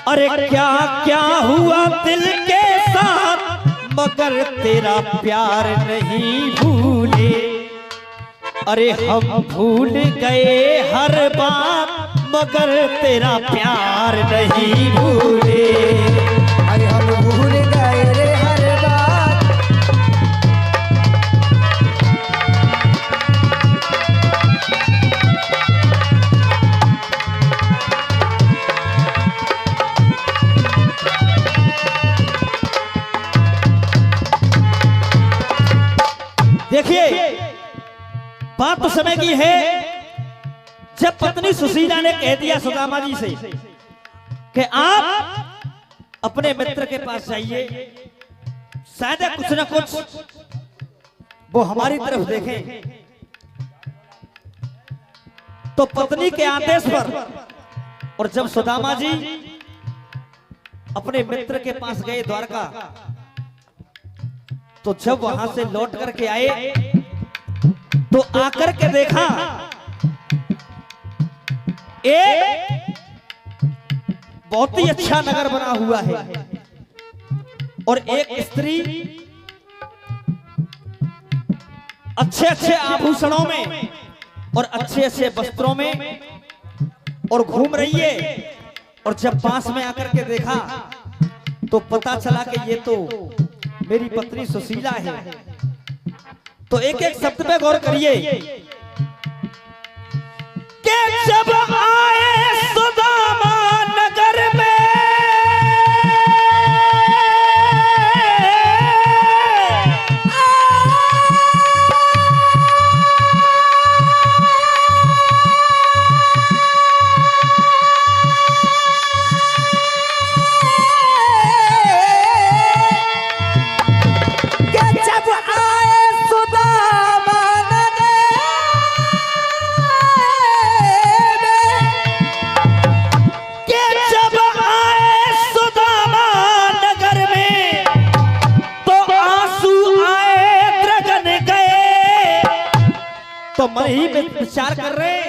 अरे क्या क्या हुआ दिल के साथ, मगर तेरा प्यार नहीं भूले। अरे हम भूल गए हर बात, मगर तेरा प्यार नहीं भूले। अरे हम भूल गए रे हर बात। देखिए बात तो समय की है, जब पत्नी सुशीला ने कह दिया सुदामा जी से कि आप अपने मित्र के पास जाइए, शायद कुछ ना कुछ वो हमारी तरफ देखें। तो पत्नी के आदेश पर और जब सुदामा जी अपने मित्र के पास गए द्वारका, तो जब वहां से लौट करके आए तो आकर के देखा एक बहुत ही अच्छा नगर बना हुआ है और एक स्त्री अच्छे अच्छे आभूषणों में और अच्छे अच्छे वस्त्रों में और घूम रही है। और जब पास में आकर के देखा तो पता चला कि ये तो मेरी पत्नी सुशीला है। तो एक एक शब्द पे गौर करिए कि जब आए सुदामा नगर में, तो मन ही में विचार कर रहे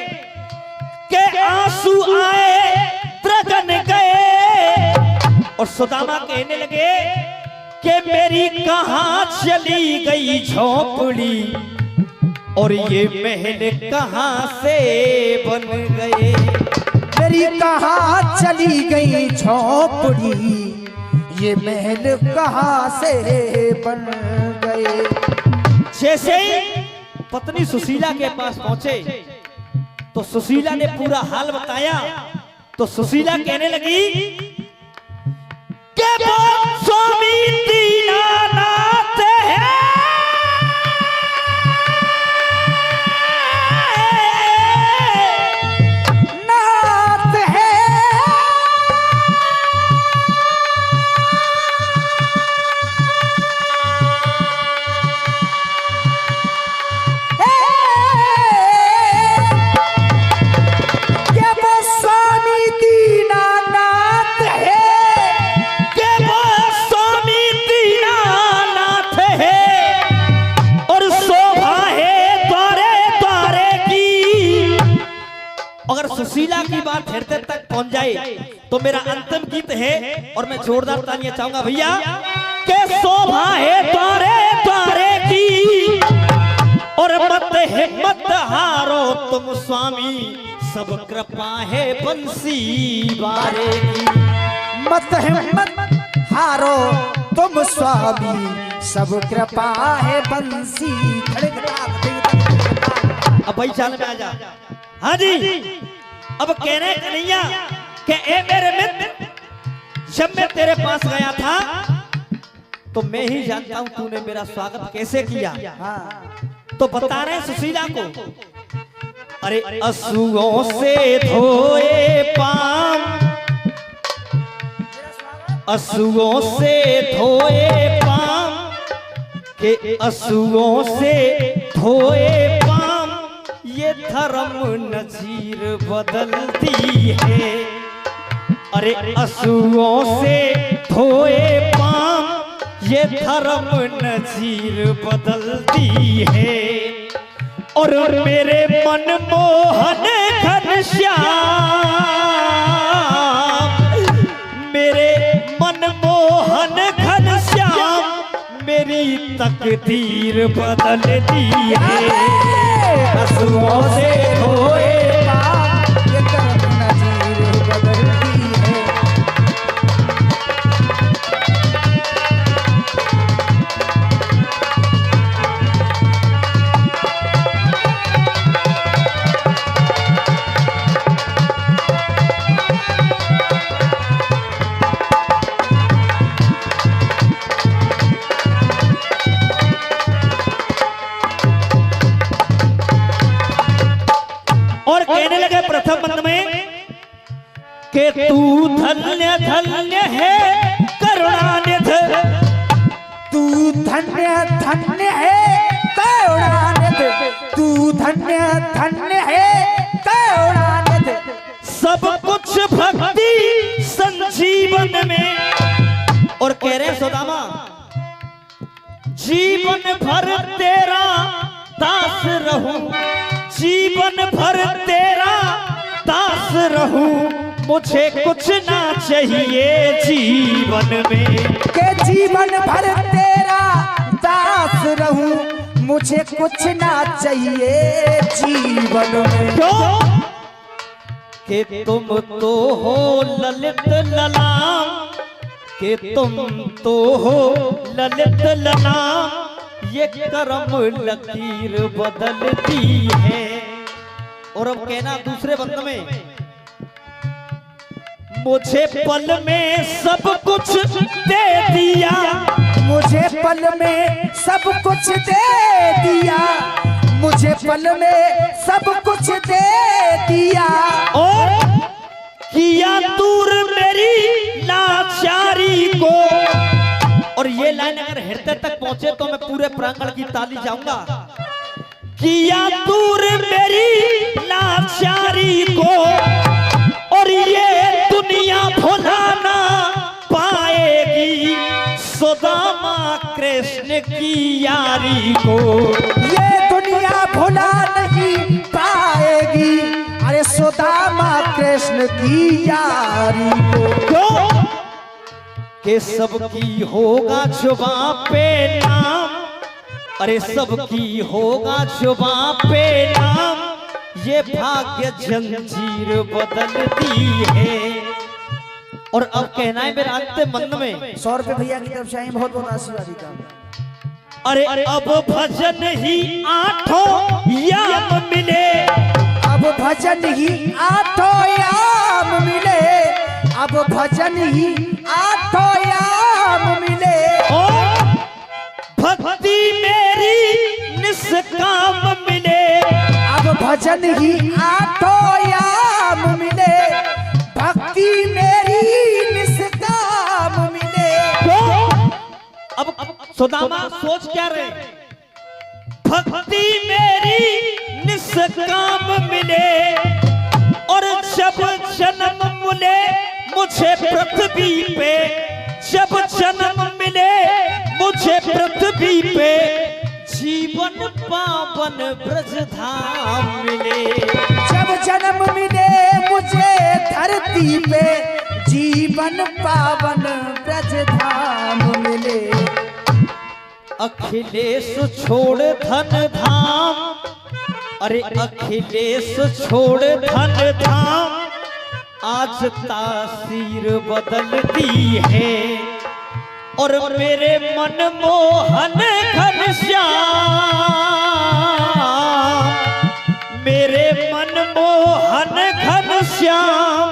कि आंसू आए द्रगन गए। और सुदामा कहने लगे कि मेरी कहां चली गई झोपड़ी और ये महल कहां से बन गए। मेरी कहां चली गई झोपड़ी, ये महल कहां से बन गए। जैसे ही पत्नी सुशीला के पास पहुंचे तो सुशीला ने पूरा हाल बताया। तो सुशीला कहने लगी कि वो स्वामी दीनानाथ है, नाथ है। सुशीला की बात हृदय तक पहुंच जाए तो मेरा अंतिम गीत है और मैं जोरदार तालियां चाहूंगा भैया के शोभा है द्वारे द्वारे की और मत हिम्मत हारो तुम स्वामी, सब कृपा है बंसी बारे की। मत हिम्मत हारो तुम स्वामी, सब कृपा है बंसी। अब भाई चाल में आ जा। हाँ जी, अब कहने कन्हैया कि ए मेरे मित्र, जब मैं तेरे पास गया था तो मैं ही जानता हूं तूने मेरा स्वागत कैसे किया। तो बता रहे सुशीला को, अरे असुओं से धोए पांव, असुओं से धोए पांव, के असुओं से धोए पांव, ये धर्म नजीर बदलती है। अरे असुओं से धोए पांव, ये धर्म नजीर बदलती है। और मेरे मनमोहन घनश्याम, तकदीर बदल दी है। आंसुओं से धोए पाप ये करम नजीर बदल दी है। और कहने लगे प्रथम बंद में कि तू धन्य धन्य है करुणानिधि। तू धन्य धन्य है करुणानिधि। तू धन्य धन्य है करुणानिधि। सब कुछ भक्ति संजीवन में। और कह रहे हैं सुदामा जीवन भर तेरा दास रहूं, जीवन भर तेरा दास रहूं, मुझे कुछ ना चाहिए जीवन में। के जीवन भर तेरा दास रहूं, मुझे कुछ ना चाहिए जीवन में। क्यों कि तुम तो हो ललित ललाम, कि तुम तो हो ललित ललाम, ये करम लकीर बदलती है। और अब कहना दूसरे बंद में मुझे पल में सब कुछ दे दिया, मुझे पल में सब कुछ दे दिया, मुझे पल में सब कुछ दे दिया। और किया दूर मेरी लाचारी को। और ये लाइन अगर हृदय तक पहुंचे तो मैं पूरे प्रांगण की ताली जाऊंगा। किया दूर मेरी लाचारी को, और ये दुनिया भुलाना पाएगी सुदामा कृष्ण की यारी को। ये दुनिया भुला नहीं पाएगी, अरे सुदामा कृष्ण की यारी को। क्यों कि सबकी होगा जुबां पे नाम, अरे सबकी होगा जुबां पे नाम, ये भाग्य जंजीर बदलती है। और अब कहना है मेरे अंतिम मन में 100 रुपए भैया की तरफ से आई, बहुत बहुत आशीर्वाद का। अरे अब भजन ही आठों याम मिले, अब भजन ही आठों याम मिले, अब भजन ही आठों याम मिले। और भक्ति मेरी निष्काम मिले, अब भजन ही आठों याम मिले, भक्ति मेरी निष्काम मिले। अब सुदामा सोच क्या रहे, भक्ति मेरी निष्काम मिले, और जब जन्म मिले मुझे पृथ्वी पे, जब जन्म मिले मुझे पृथ्वी पे, जीवन पावन ब्रज धाम मिले। जब जन्म मिले मुझे धरती पे, जीवन पावन ब्रज धाम मिले। अखिलेश छोड़ धन धाम, अरे अखिलेश छोड़ धन धाम, आज तासीर बदलती है। और मेरे मनमोहन घनश्याम, मेरे मनमोहन घनश्याम,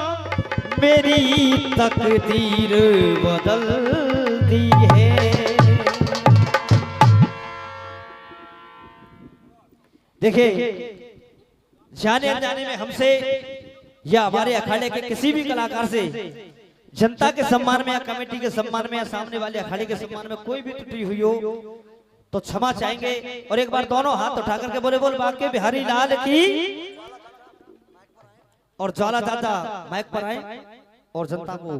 मेरी तकदीर बदल दी है। देखिए जाने अनजाने में हमसे या हमारे अखाड़े के किसी भी कलाकार से जनता के सम्मान में या कमेटी के सम्मान में या सामने वाले अखाड़े के सम्मान में कोई भी त्रुटि हुई हो तो क्षमा चाहेंगे। और एक बार दोनों हाथ उठा करके बोले बोल बांके बिहारी लाल की। और ज्वाला दादा माइक पर आए और जनता को